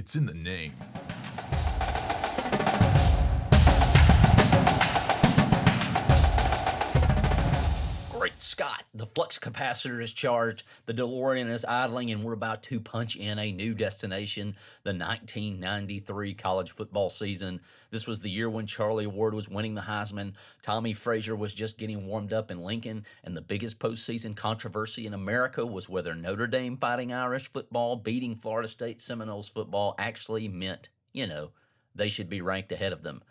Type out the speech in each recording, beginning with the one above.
It's in the name. Great Scott, the flux capacitor is charged, the DeLorean is idling, and we're about to punch in a new destination, the 1993 college football season. This was the year when Charlie Ward was winning the Heisman, Tommie Frazier was just getting warmed up in Lincoln, and the biggest postseason controversy in America was whether Notre Dame Fighting Irish football beating Florida State Seminoles football actually meant, they should be ranked ahead of them.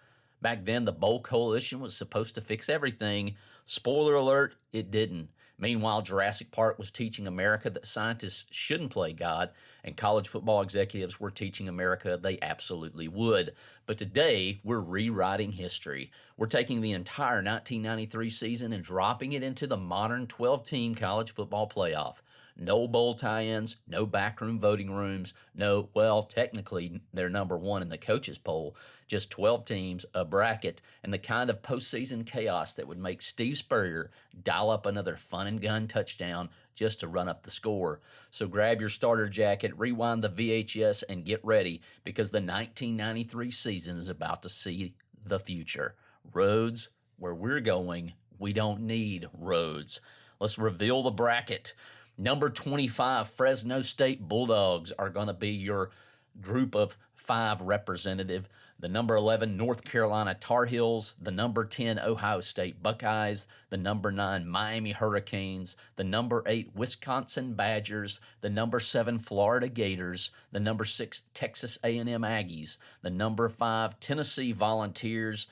Back then, the Bowl Coalition was supposed to fix everything. Spoiler alert, it didn't. Meanwhile, Jurassic Park was teaching America that scientists shouldn't play God, and college football executives were teaching America they absolutely would. But today, we're rewriting history. We're taking the entire 1993 season and dropping it into the modern 12-team college football playoff. No bowl tie-ins, no backroom voting rooms, technically they're number one in the coaches poll, just 12 teams, a bracket, and the kind of postseason chaos that would make Steve Spurrier dial up another fun and gun touchdown just to run up the score. So grab your starter jacket, rewind the VHS, and get ready because the 1993 season is about to see the future. Roads, where we're going, we don't need roads. Let's reveal the bracket. Number 25, Fresno State Bulldogs are going to be your group of 5 representative. The number 11, North Carolina Tar Heels. The number 10, Ohio State Buckeyes. The number 9, Miami Hurricanes. The number 8, Wisconsin Badgers. The number 7, Florida Gators. The number 6, Texas A&M Aggies. The number 5, Tennessee Volunteers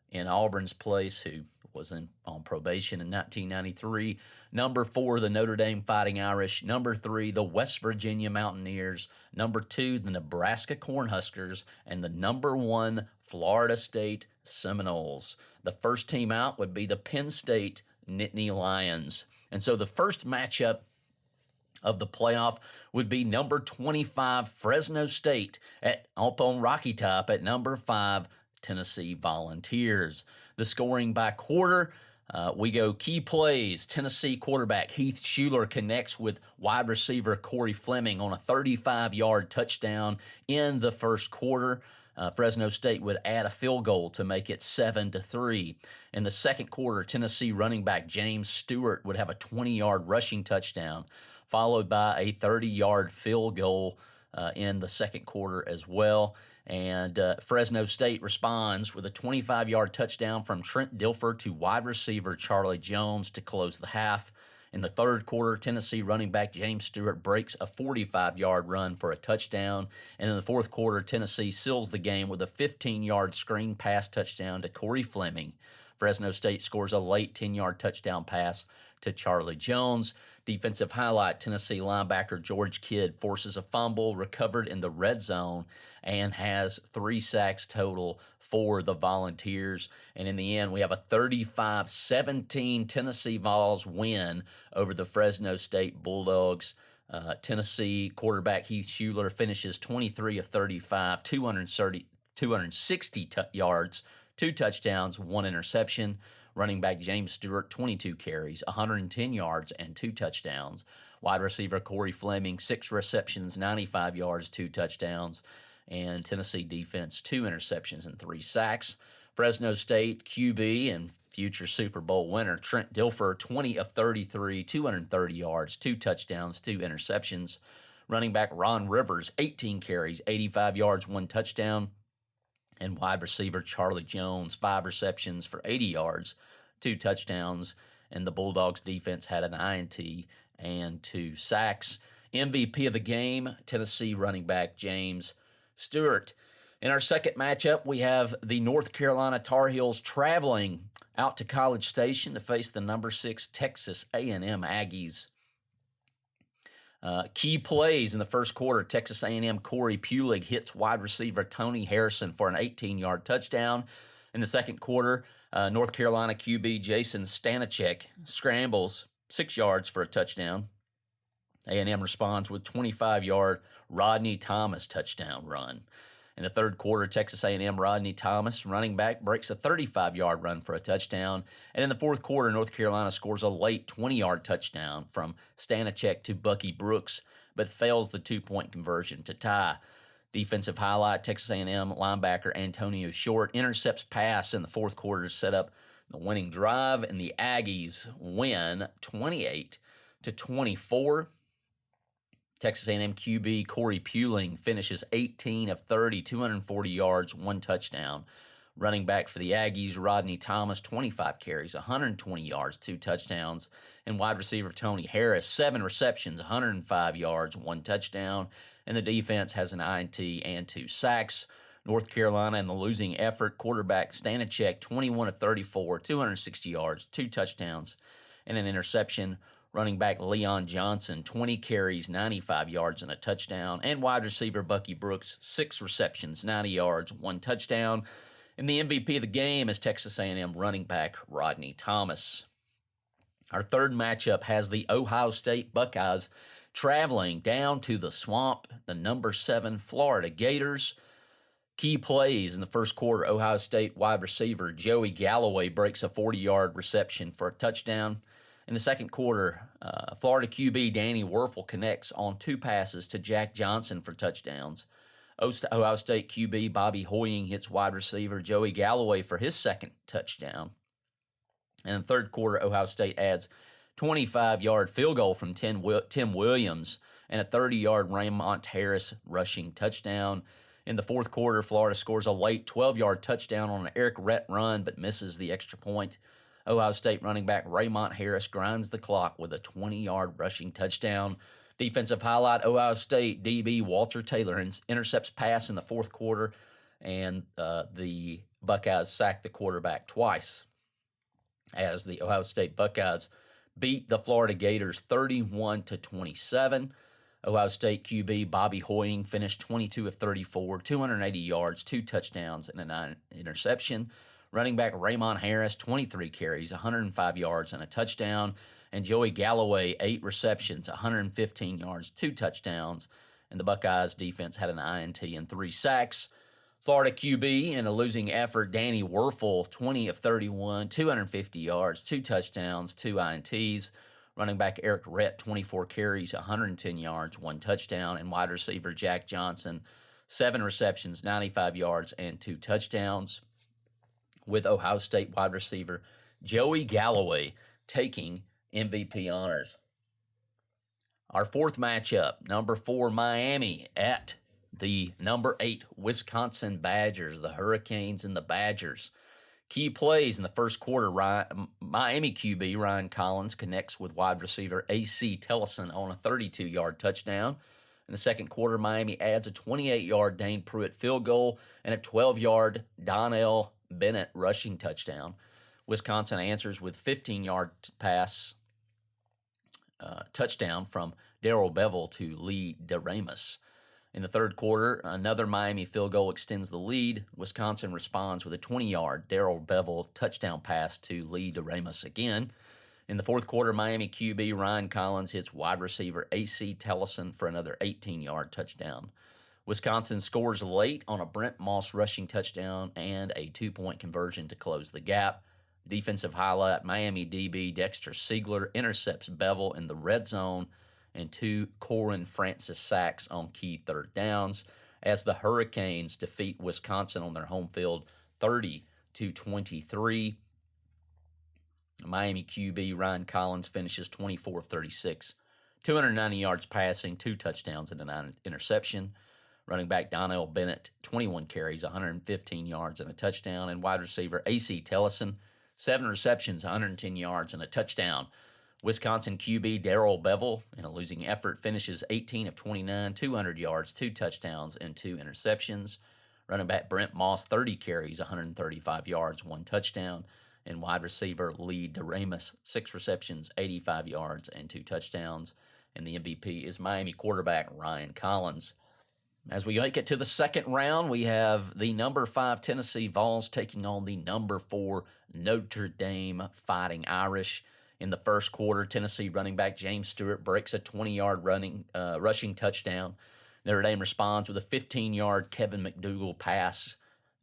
in Auburn's place, who was on probation in 1993. Number 4, the Notre Dame Fighting Irish. Number 3, the West Virginia Mountaineers. Number 2, the Nebraska Cornhuskers. And the number 1, Florida State Seminoles. The first team out would be the Penn State Nittany Lions. And so the first matchup of the playoff would be number 25, Fresno State, up on Rocky Top at number 5, Tennessee Volunteers. The scoring by quarter, we go key plays. Tennessee quarterback Heath Shuler connects with wide receiver Corey Fleming on a 35-yard touchdown in the first quarter. Fresno State would add a field goal to make it 7-3. In the second quarter, Tennessee running back James Stewart would have a 20-yard rushing touchdown, followed by a 30-yard field goal in the second quarter as well. And Fresno State responds with a 25-yard touchdown from Trent Dilfer to wide receiver Charlie Jones to close the half. In the third quarter, Tennessee running back James Stewart breaks a 45-yard run for a touchdown. And in the fourth quarter, Tennessee seals the game with a 15-yard screen pass touchdown to Corey Fleming. Fresno State scores a late 10-yard touchdown pass to Charlie Jones. Defensive highlight, Tennessee linebacker George Kidd forces a fumble recovered in the red zone and has 3 sacks total for the Volunteers. And in the end, we have a 35-17 Tennessee Vols win over the Fresno State Bulldogs. Tennessee quarterback Heath Shuler finishes 23 of 35, 260 yards, 2 touchdowns, 1 interception. Running back James Stewart, 22 carries, 110 yards, and 2 touchdowns. Wide receiver Corey Fleming, 6 receptions, 95 yards, 2 touchdowns. And Tennessee defense, 2 interceptions and 3 sacks. Fresno State QB and future Super Bowl winner Trent Dilfer, 20 of 33, 230 yards, 2 touchdowns, 2 interceptions. Running back Ron Rivers, 18 carries, 85 yards, 1 touchdown. And wide receiver Charlie Jones, 5 receptions for 80 yards, 2 touchdowns, and the Bulldogs defense had an INT and 2 sacks. MVP of the game, Tennessee running back James Stewart. In our second matchup, we have the North Carolina Tar Heels traveling out to College Station to face the number 6 Texas A&M Aggies. Key plays in the first quarter, Texas A&M Corey Pulig hits wide receiver Tony Harrison for an 18-yard touchdown. In the second quarter, North Carolina QB Jason Stanachek scrambles 6 yards for a touchdown. A&M responds with 25-yard Rodney Thomas touchdown run. In the third quarter, Texas A&M Rodney Thomas, running back, breaks a 35-yard run for a touchdown. And in the fourth quarter, North Carolina scores a late 20-yard touchdown from Stanachek to Bucky Brooks, but fails the 2-point conversion to tie. Defensive highlight, Texas A&M linebacker Antonio Short intercepts pass in the fourth quarter to set up the winning drive, and the Aggies win 28-24. Texas A&M QB Corey Puling finishes 18 of 30, 240 yards, 1 touchdown. Running back for the Aggies, Rodney Thomas, 25 carries, 120 yards, 2 touchdowns. And wide receiver Tony Harris, 7 receptions, 105 yards, 1 touchdown. And the defense has an INT and 2 sacks. North Carolina in the losing effort, quarterback Stanachek, 21 of 34, 260 yards, 2 touchdowns, and an interception. Running back Leon Johnson, 20 carries, 95 yards, and a touchdown. And wide receiver Bucky Brooks, 6 receptions, 90 yards, 1 touchdown. And the MVP of the game is Texas A&M running back Rodney Thomas. Our third matchup has the Ohio State Buckeyes traveling down to the Swamp, the number 7 Florida Gators. Key plays in the first quarter, Ohio State wide receiver Joey Galloway breaks a 40-yard reception for a touchdown. In the second quarter, Florida QB Danny Werfel connects on 2 passes to Jack Johnson for touchdowns. Ohio State QB Bobby Hoying hits wide receiver Joey Galloway for his second touchdown. And in the third quarter, Ohio State adds 25-yard field goal from Tim Williams and a 30-yard Raymont Harris rushing touchdown. In the fourth quarter, Florida scores a late 12-yard touchdown on an Eric Rhett run but misses the extra point. Ohio State running back Raymont Harris grinds the clock with a 20-yard rushing touchdown. Defensive highlight, Ohio State DB Walter Taylor intercepts pass in the fourth quarter, and the Buckeyes sack the quarterback twice as the Ohio State Buckeyes beat the Florida Gators 31-27. Ohio State QB Bobby Hoying finished 22 of 34, 280 yards, 2 touchdowns, and an interception. Running back Raymond Harris, 23 carries, 105 yards, and a touchdown. And Joey Galloway, 8 receptions, 115 yards, 2 touchdowns. And the Buckeyes defense had an INT and 3 sacks. Florida QB in a losing effort, Danny Werfel, 20 of 31, 250 yards, 2 touchdowns, 2 INTs. Running back Eric Rhett, 24 carries, 110 yards, 1 touchdown. And wide receiver Jack Johnson, 7 receptions, 95 yards, and 2 touchdowns. With Ohio State wide receiver Joey Galloway taking MVP honors. Our fourth matchup, number 4 Miami at the number 8 Wisconsin Badgers, the Hurricanes and the Badgers. Key plays in the first quarter, Miami QB Ryan Collins connects with wide receiver A.C. Tellison on a 32-yard touchdown. In the second quarter, Miami adds a 28-yard Dane Pruitt field goal and a 12-yard Donnell Bennett rushing touchdown. Wisconsin answers with 15-yard pass touchdown from Darrell Bevel to Lee DeRamus. In the third quarter, another Miami field goal extends the lead. Wisconsin responds with a 20-yard Darrell Bevel touchdown pass to Lee DeRamus again. In the fourth quarter, Miami QB Ryan Collins hits wide receiver A.C. Tellison for another 18-yard touchdown. Wisconsin scores late on a Brent Moss rushing touchdown and a 2-point conversion to close the gap. Defensive highlight, Miami DB Dexter Siegler intercepts Bevel in the red zone and 2 Corin Francis sacks on key third downs as the Hurricanes defeat Wisconsin on their home field 30-23. Miami QB Ryan Collins finishes 24 of 36, 290 yards passing, 2 touchdowns, and an interception. Running back Donnell Bennett, 21 carries, 115 yards, and a touchdown. And wide receiver A.C. Tellison, 7 receptions, 110 yards, and a touchdown. Wisconsin QB Darrell Bevel, in a losing effort, finishes 18 of 29, 200 yards, 2 touchdowns, and 2 interceptions. Running back Brent Moss, 30 carries, 135 yards, 1 touchdown. And wide receiver Lee DeRamus, 6 receptions, 85 yards, and 2 touchdowns. And the MVP is Miami quarterback Ryan Collins. As we make it to the second round, we have the number 5 Tennessee Vols taking on the number 4 Notre Dame Fighting Irish. In the first quarter, Tennessee running back James Stewart breaks a 20-yard rushing touchdown. Notre Dame responds with a 15-yard Kevin McDougal pass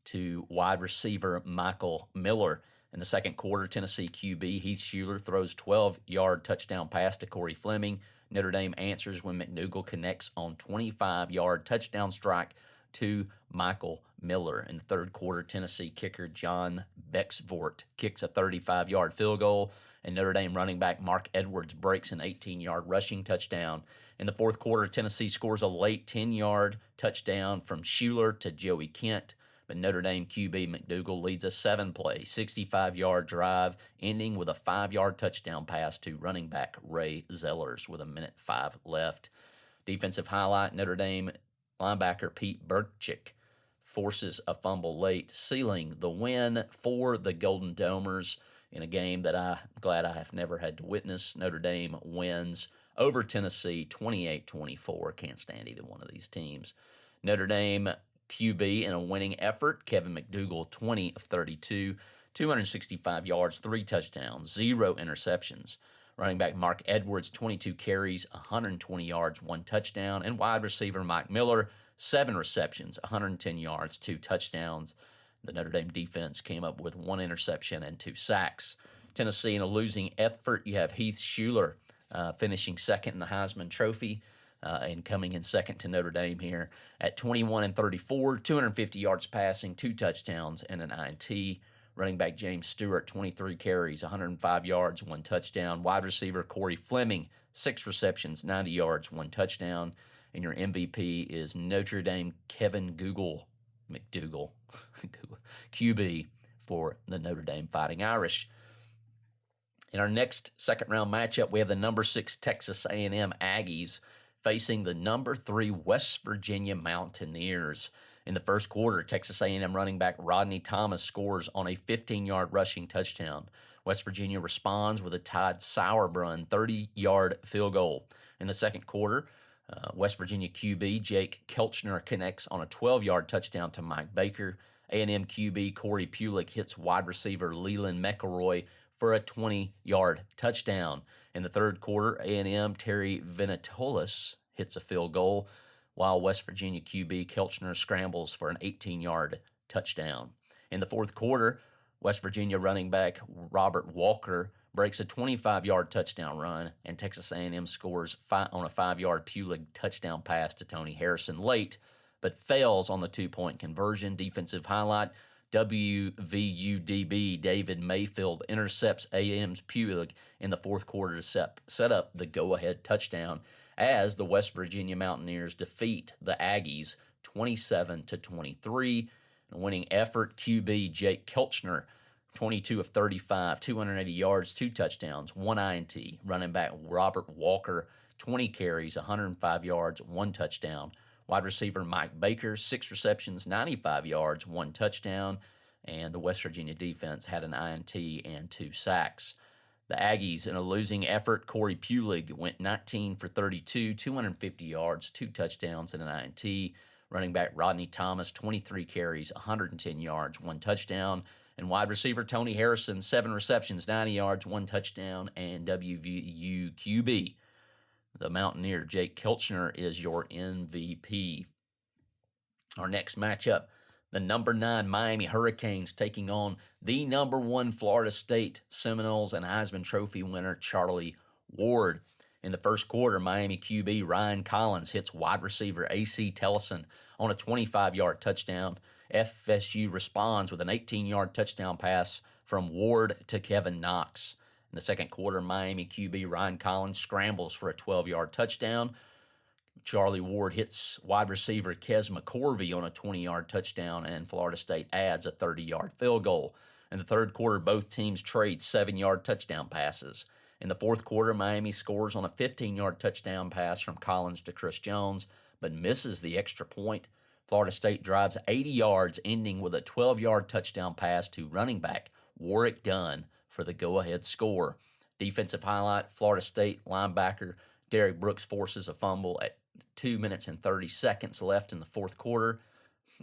to wide receiver Michael Miller. In the second quarter, Tennessee QB Heath Shuler throws 12-yard touchdown pass to Corey Fleming. Notre Dame answers when McDougal connects on 25-yard touchdown strike to Michael Miller. In the third quarter, Tennessee kicker John Bexvort kicks a 35-yard field goal, and Notre Dame running back Mark Edwards breaks an 18-yard rushing touchdown. In the fourth quarter, Tennessee scores a late 10-yard touchdown from Schuler to Joey Kent, but Notre Dame QB McDougal leads a 7-play, 65-yard drive, ending with a 5-yard touchdown pass to running back Ray Zellers with 1:05 left. Defensive highlight, Notre Dame linebacker Pete Burchick forces a fumble late, sealing the win for the Golden Domers in a game that I'm glad I have never had to witness. Notre Dame wins over Tennessee 28-24. Can't stand either one of these teams. Notre Dame QB in a winning effort, Kevin McDougal, 20 of 32, 265 yards, 3 touchdowns, 0 interceptions. Running back Mark Edwards, 22 carries, 120 yards, 1 touchdown. And wide receiver Mike Miller, 7 receptions, 110 yards, 2 touchdowns. The Notre Dame defense came up with 1 interception and 2 sacks. Tennessee in a losing effort, you have Heath Schuler finishing second in the Heisman Trophy and coming in second to Notre Dame here at 21 and 34, 250 yards passing, 2 touchdowns, and an INT. Running back James Stewart, 23 carries, 105 yards, 1 touchdown. Wide receiver Corey Fleming, 6 receptions, 90 yards, 1 touchdown. And your MVP is Notre Dame Kevin McDougal, QB for the Notre Dame Fighting Irish. In our next second-round matchup, we have the number 6 Texas A&M Aggies facing the number 3 West Virginia Mountaineers. In the first quarter, Texas A&M running back Rodney Thomas scores on a 15-yard rushing touchdown. West Virginia responds with a Todd Sauerbrunn 30-yard field goal. In the second quarter, West Virginia QB Jake Kelchner connects on a 12-yard touchdown to Mike Baker. A&M QB Corey Pulick hits wide receiver Leland McElroy for a 20-yard touchdown. In the third quarter, A&M Terry Venetolis hits a field goal, while West Virginia QB Kelchner scrambles for an 18-yard touchdown. In the fourth quarter, West Virginia running back Robert Walker breaks a 25-yard touchdown run, and Texas A&M scores on a 5-yard Pulig touchdown pass to Tony Harrison late, but fails on the 2-point conversion. Defensive highlight, WVUDB David Mayfield intercepts A&M's Pulig in the fourth quarter to set up the go-ahead touchdown as the West Virginia Mountaineers defeat the Aggies 27-23. Winning effort, QB Jake Kelchner, 22 of 35, 280 yards, 2 touchdowns, 1 INT. Running back Robert Walker, 20 carries, 105 yards, 1 touchdown. Wide receiver Mike Baker, 6 receptions, 95 yards, 1 touchdown. And the West Virginia defense had an INT and 2 sacks. The Aggies, in a losing effort, Corey Pulig went 19 for 32, 250 yards, 2 touchdowns, and an INT. Running back Rodney Thomas, 23 carries, 110 yards, 1 touchdown. And wide receiver Tony Harrison, 7 receptions, 90 yards, 1 touchdown, and WVU QB. The Mountaineer Jake Kelchner is your MVP. Our next matchup, the number 9 Miami Hurricanes taking on the number 1 Florida State Seminoles and Heisman Trophy winner Charlie Ward. In the first quarter, Miami QB Ryan Collins hits wide receiver A.C. Tellison on a 25-yard touchdown. FSU responds with an 18-yard touchdown pass from Ward to Kevin Knox. In the second quarter, Miami QB Ryan Collins scrambles for a 12-yard touchdown. Charlie Ward hits wide receiver Kes McCorvey on a 20-yard touchdown, and Florida State adds a 30-yard field goal. In the third quarter, both teams trade 7-yard touchdown passes. In the fourth quarter, Miami scores on a 15-yard touchdown pass from Collins to Chris Jones, but misses the extra point. Florida State drives 80 yards, ending with a 12-yard touchdown pass to running back Warwick Dunn for the go-ahead score. Defensive highlight, Florida State linebacker Derek Brooks forces a fumble at 2 minutes and 30 seconds left in the fourth quarter,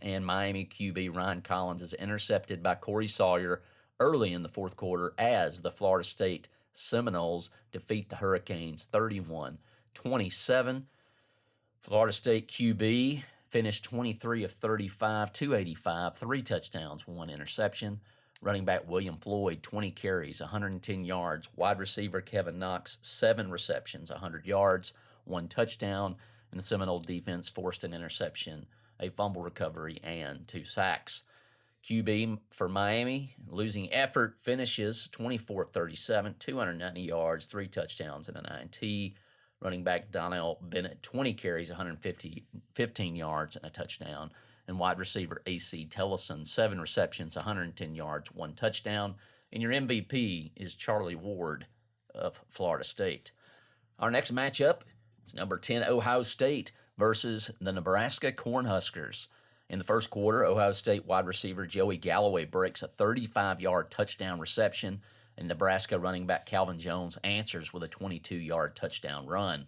and Miami QB Ryan Collins is intercepted by Corey Sawyer early in the fourth quarter as the Florida State Seminoles defeat the Hurricanes 31-27. Florida State QB finished 23 of 35, 285, 3 touchdowns, 1 interception. Running back William Floyd, 20 carries, 110 yards. Wide receiver Kevin Knox, 7 receptions, 100 yards, 1 touchdown. And the Seminole defense forced an interception a fumble recovery, and 2 sacks. QB for Miami, losing effort, finishes 24-37, 290 yards, 3 touchdowns, and an INT. Running back Donnell Bennett, 20 carries, 15 yards, and a touchdown. And wide receiver AC Tellison, 7 receptions, 110 yards, 1 touchdown. And your MVP is Charlie Ward of Florida State. Our next matchup is number 10 Ohio State versus the Nebraska Cornhuskers. In the first quarter, Ohio State wide receiver Joey Galloway breaks a 35-yard touchdown reception, and Nebraska running back Calvin Jones answers with a 22-yard touchdown run.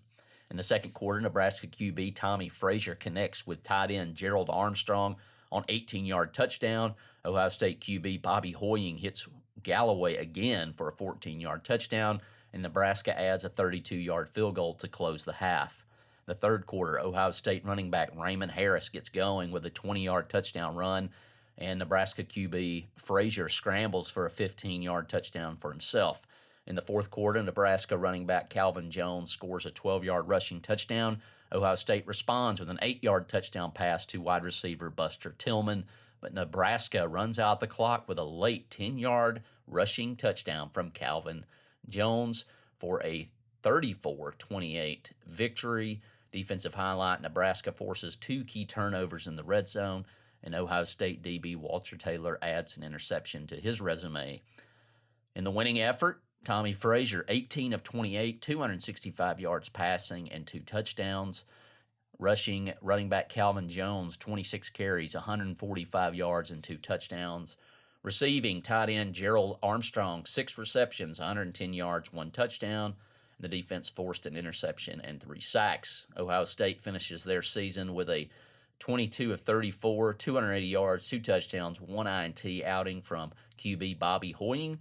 In the second quarter, Nebraska QB Tommie Frazier connects with tight end Gerald Armstrong on 18-yard touchdown. Ohio State QB Bobby Hoying hits Galloway again for a 14-yard touchdown, and Nebraska adds a 32-yard field goal to close the half. The third quarter, Ohio State running back Raymond Harris gets going with a 20-yard touchdown run, and Nebraska QB Frazier scrambles for a 15-yard touchdown for himself. In the fourth quarter, Nebraska running back Calvin Jones scores a 12-yard rushing touchdown. Ohio State responds with an 8-yard touchdown pass to wide receiver Buster Tillman, but Nebraska runs out the clock with a late 10-yard rushing touchdown from Calvin Jones for a 34-28 victory. Defensive highlight, Nebraska forces 2 key turnovers in the red zone, and Ohio State DB Walter Taylor adds an interception to his resume. In the winning effort, Tommie Frazier, 18 of 28, 265 yards passing and 2 touchdowns. Rushing, running back Calvin Jones, 26 carries, 145 yards and 2 touchdowns. Receiving, tight end Gerald Armstrong, 6 receptions, 110 yards, 1 touchdown. The defense forced an interception and 3 sacks. Ohio State finishes their season with a 22 of 34, 280 yards, 2 touchdowns, 1 INT outing from QB Bobby Hoying.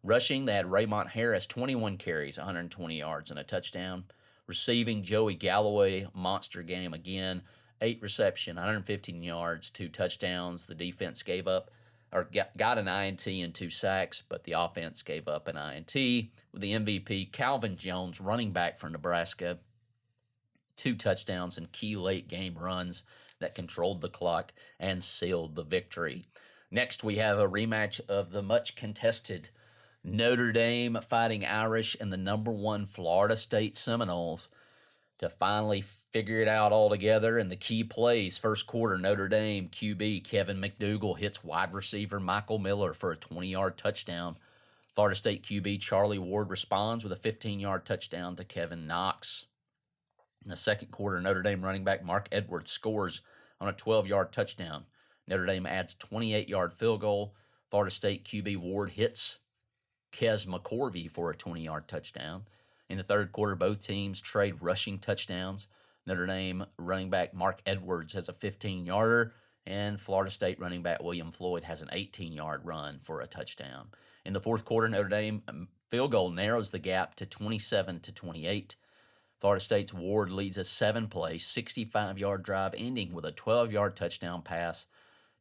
Rushing, they had Raymond Harris, 21 carries, 120 yards, and a touchdown. Receiving, Joey Galloway, monster game again, 8 reception, 115 yards, 2 touchdowns. The defense got an INT and 2 sacks, but the offense gave up an INT. With the MVP, Calvin Jones, running back for Nebraska, 2 touchdowns and key late game runs that controlled the clock and sealed the victory. Next, we have a rematch of the much contested Notre Dame Fighting Irish and the number 1 Florida State Seminoles to finally figure it out all together. In the key plays, first quarter, Notre Dame QB Kevin McDougal hits wide receiver Michael Miller for a 20-yard touchdown. Florida State QB Charlie Ward responds with a 15-yard touchdown to Kevin Knox. In the second quarter, Notre Dame running back Mark Edwards scores on a 12-yard touchdown. Notre Dame adds a 28-yard field goal. Florida State QB Ward hits Kes McCorvey for a 20-yard touchdown. In the third quarter, both teams trade rushing touchdowns. Notre Dame running back Mark Edwards has a 15-yarder, and Florida State running back William Floyd has an 18-yard run for a touchdown. In the fourth quarter, Notre Dame field goal narrows the gap to 27-28. Florida State's Ward leads a 7-play, 65-yard drive, ending with a 12-yard touchdown pass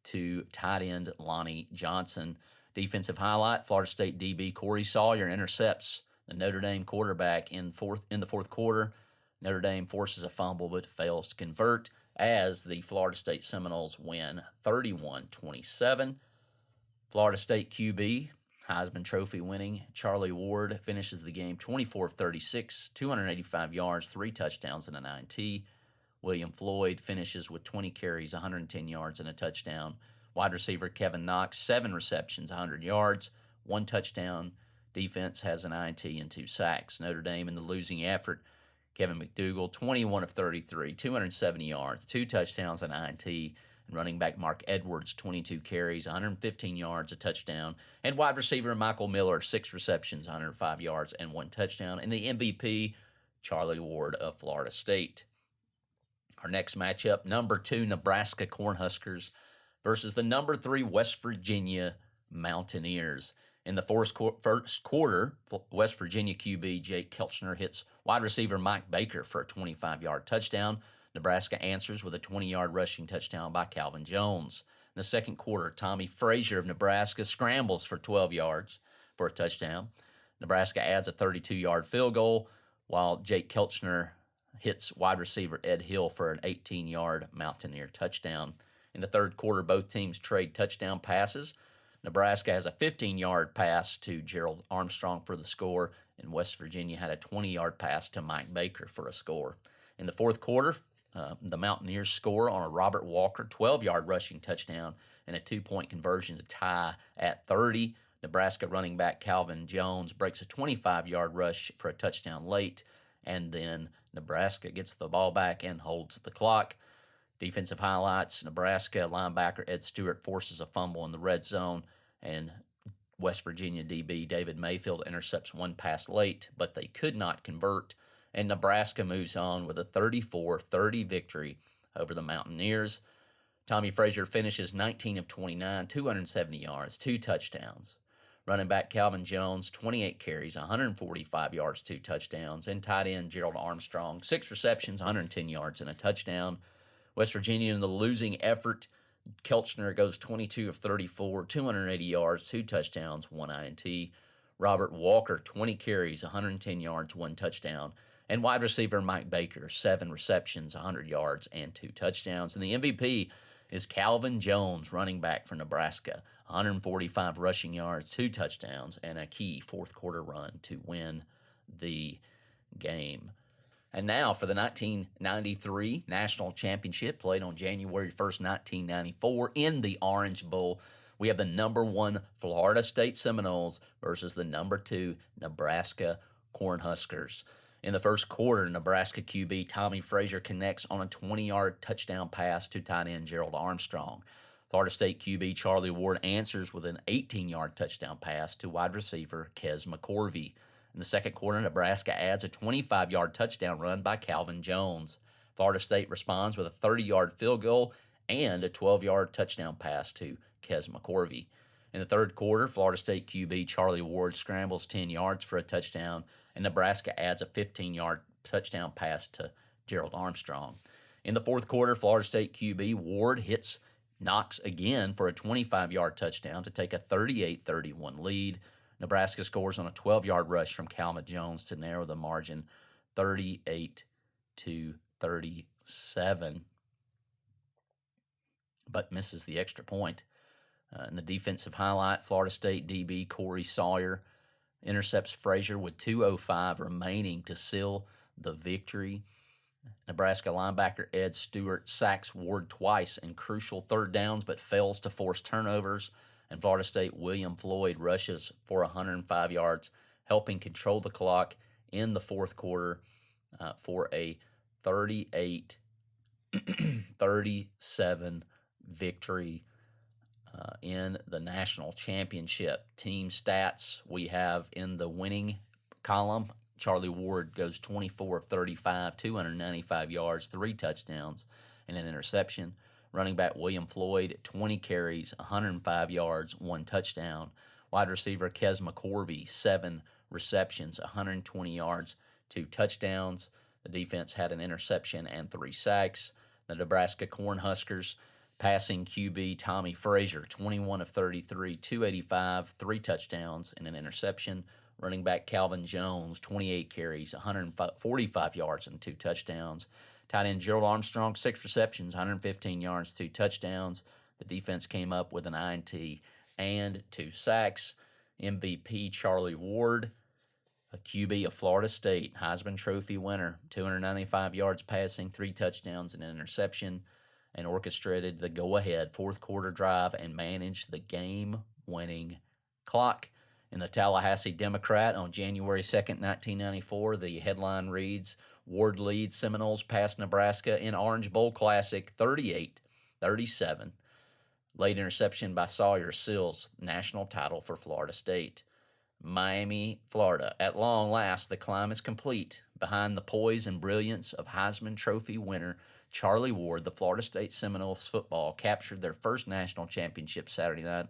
to tight end Lonnie Johnson. Defensive highlight, Florida State DB Corey Sawyer intercepts the Notre Dame quarterback in the fourth quarter. Notre Dame forces a fumble but fails to convert as the Florida State Seminoles win 31-27. Florida State QB, Heisman Trophy winning Charlie Ward finishes the game 24-36, 285 yards, 3 touchdowns, and an INT. William Floyd finishes with 20 carries, 110 yards, and a touchdown. Wide receiver Kevin Knox, 7 receptions, 100 yards, 1 touchdown. Defense has an INT and 2 sacks. Notre Dame in the losing effort, Kevin McDougal, 21 of 33, 270 yards, 2 touchdowns, and INT. And running back Mark Edwards, 22 carries, 115 yards, a touchdown. And wide receiver Michael Miller, 6 receptions, 105 yards, and 1 touchdown. And the MVP, Charlie Ward of Florida State. Our next matchup, number 2 Nebraska Cornhuskers versus the number 3 West Virginia Mountaineers. In the first quarter, West Virginia QB Jake Kelchner hits wide receiver Mike Baker for a 25-yard touchdown. Nebraska answers with a 20-yard rushing touchdown by Calvin Jones. In the second quarter, Tommie Frazier of Nebraska scrambles for 12 yards for a touchdown. Nebraska adds a 32-yard field goal, while Jake Kelchner hits wide receiver Ed Hill for an 18-yard Mountaineer touchdown. In the third quarter, both teams trade touchdown passes. Nebraska has a 15-yard pass to Gerald Armstrong for the score, and West Virginia had a 20-yard pass to Mike Baker for a score. In the fourth quarter, the Mountaineers score on a Robert Walker 12-yard rushing touchdown and a 2-point conversion to tie at 30. Nebraska running back Calvin Jones breaks a 25-yard rush for a touchdown late, and then Nebraska gets the ball back and holds the clock. Defensive highlights: Nebraska linebacker Ed Stewart forces a fumble in the red zone, and West Virginia DB David Mayfield intercepts one pass late, but they could not convert, and Nebraska moves on with a 34-30 victory over the Mountaineers. Tommie Frazier finishes 19 of 29, 270 yards, 2 touchdowns. Running back Calvin Jones, 28 carries, 145 yards, 2 touchdowns. And tight end Gerald Armstrong, 6 receptions, 110 yards, and a touchdown. West Virginia in the losing effort, Kelchner goes 22 of 34, 280 yards, 2 touchdowns, 1 INT. Robert Walker, 20 carries, 110 yards, 1 touchdown. And wide receiver Mike Baker, 7 receptions, 100 yards, and 2 touchdowns. And the MVP is Calvin Jones, running back for Nebraska, 145 rushing yards, 2 touchdowns, and a key fourth quarter run to win the game. And now for the 1993 National Championship, played on January 1st, 1994, in the Orange Bowl. We have the number 1 Florida State Seminoles versus the number 2 Nebraska Cornhuskers. In the first quarter, Nebraska QB Tommie Frazier connects on a 20-yard touchdown pass to tight end Gerald Armstrong. Florida State QB Charlie Ward answers with an 18-yard touchdown pass to wide receiver Kes McCorvey. In the second quarter, Nebraska adds a 25-yard touchdown run by Calvin Jones. Florida State responds with a 30-yard field goal and a 12-yard touchdown pass to Kes McCorvey. In the third quarter, Florida State QB Charlie Ward scrambles 10 yards for a touchdown, and Nebraska adds a 15-yard touchdown pass to Gerald Armstrong. In the fourth quarter, Florida State QB Ward hits Knox again for a 25-yard touchdown to take a 38-31 lead. Nebraska scores on a 12-yard rush from Calvin Jones to narrow the margin 38-37. But misses the extra point. In the defensive highlight, Florida State DB Corey Sawyer intercepts Frazier with 2:05 remaining to seal the victory. Nebraska linebacker Ed Stewart sacks Ward twice in crucial third downs but fails to force turnovers. And Florida State William Floyd rushes for 105 yards, helping control the clock in the fourth quarter for a 38-37 victory in the national championship. Team stats we have in the winning column: Charlie Ward goes 24 of 35, 295 yards, 3 touchdowns, and an interception. Running back William Floyd, 20 carries, 105 yards, 1 touchdown. Wide receiver Kes McCorvey, 7 receptions, 120 yards, 2 touchdowns. The defense had an interception and 3 sacks. The Nebraska Cornhuskers passing QB Tommie Frazier, 21 of 33, 285, 3 touchdowns, and an interception. Running back Calvin Jones, 28 carries, 145 yards, and 2 touchdowns. Tight end Gerald Armstrong, 6 receptions, 115 yards, 2 touchdowns. The defense came up with an INT and 2 sacks. MVP Charlie Ward, a QB of Florida State, Heisman Trophy winner, 295 yards passing, 3 touchdowns, and an interception, and orchestrated the go-ahead fourth quarter drive and managed the game-winning clock. In the Tallahassee Democrat on January 2nd, 1994, the headline reads, Ward leads Seminoles past Nebraska in Orange Bowl Classic 38-37. Late interception by Sawyer seals national title for Florida State. Miami, Florida. At long last, the climb is complete. Behind the poise and brilliance of Heisman Trophy winner Charlie Ward, the Florida State Seminoles football captured their first national championship Saturday night,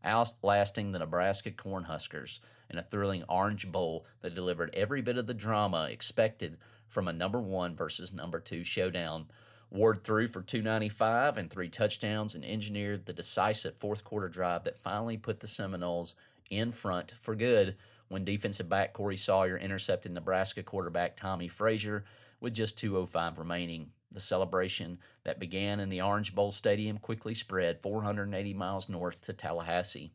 outlasting the Nebraska Cornhuskers in a thrilling Orange Bowl that delivered every bit of the drama expected from a number 1 versus number 2 showdown. Ward threw for 295 and 3 touchdowns and engineered the decisive fourth quarter drive that finally put the Seminoles in front for good when defensive back Corey Sawyer intercepted Nebraska quarterback Tommie Frazier with just 2:05 remaining. The celebration that began in the Orange Bowl Stadium quickly spread 480 miles north to Tallahassee.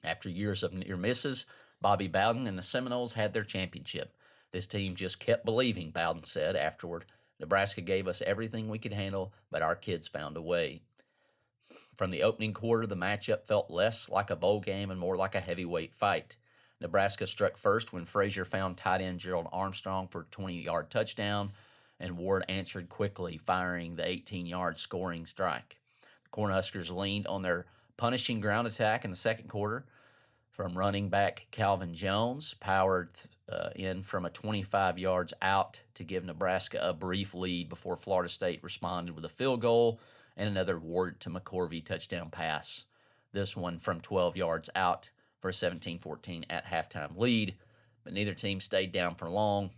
After years of near misses, Bobby Bowden and the Seminoles had their championship. This team just kept believing, Bowden said afterward. Nebraska gave us everything we could handle, but our kids found a way. From the opening quarter, the matchup felt less like a bowl game and more like a heavyweight fight. Nebraska struck first when Frazier found tight end Gerald Armstrong for a 20-yard touchdown, and Ward answered quickly, firing the 18-yard scoring strike. The Cornhuskers leaned on their punishing ground attack in the second quarter. From running back Calvin Jones, powered in from a 25 yards out to give Nebraska a brief lead before Florida State responded with a field goal and another Ward to McCorvey touchdown pass. This one from 12 yards out for a 17-14 at halftime lead, but neither team stayed down for long.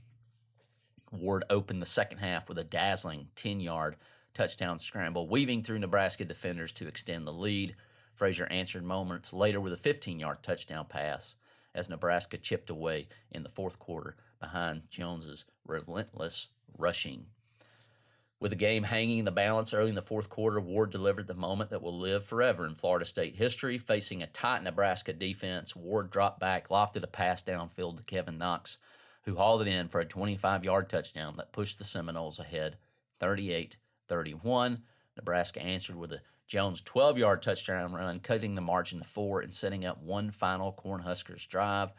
Ward opened the second half with a dazzling 10-yard touchdown scramble, weaving through Nebraska defenders to extend the lead. Frazier answered moments later with a 15-yard touchdown pass as Nebraska chipped away in the fourth quarter behind Jones's relentless rushing. With the game hanging in the balance early in the fourth quarter, Ward delivered the moment that will live forever in Florida State history. Facing a tight Nebraska defense, Ward dropped back, lofted a pass downfield to Kevin Knox, who hauled it in for a 25-yard touchdown that pushed the Seminoles ahead 38-31. Nebraska answered with a Jones 12-yard touchdown run, cutting the margin to 4 and setting up one final Cornhuskers drive.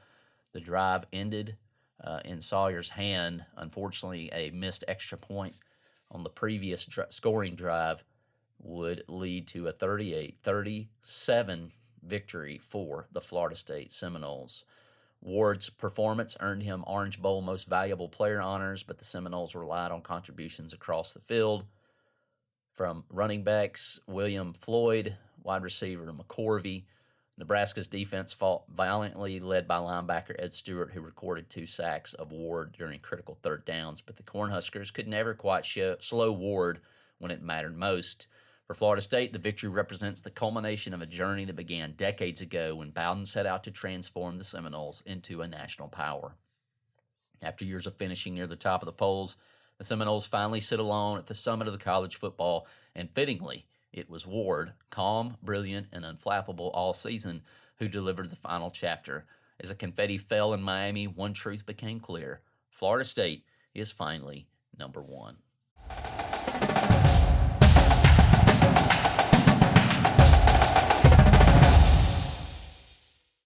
The drive ended in Sawyer's hand. Unfortunately, a missed extra point on the previous scoring drive would lead to a 38-37 victory for the Florida State Seminoles. Ward's performance earned him Orange Bowl Most Valuable Player honors, but the Seminoles relied on contributions across the field. From running backs William Floyd, wide receiver McCorvey, Nebraska's defense fought valiantly, led by linebacker Ed Stewart, who recorded 2 sacks of Ward during critical third downs. But the Cornhuskers could never quite slow Ward when it mattered most. For Florida State, the victory represents the culmination of a journey that began decades ago when Bowden set out to transform the Seminoles into a national power. After years of finishing near the top of the polls, the Seminoles finally sit alone at the summit of the college football, and fittingly, it was Ward, calm, brilliant, and unflappable all season, who delivered the final chapter. As the confetti fell in Miami, one truth became clear: Florida State is finally number one.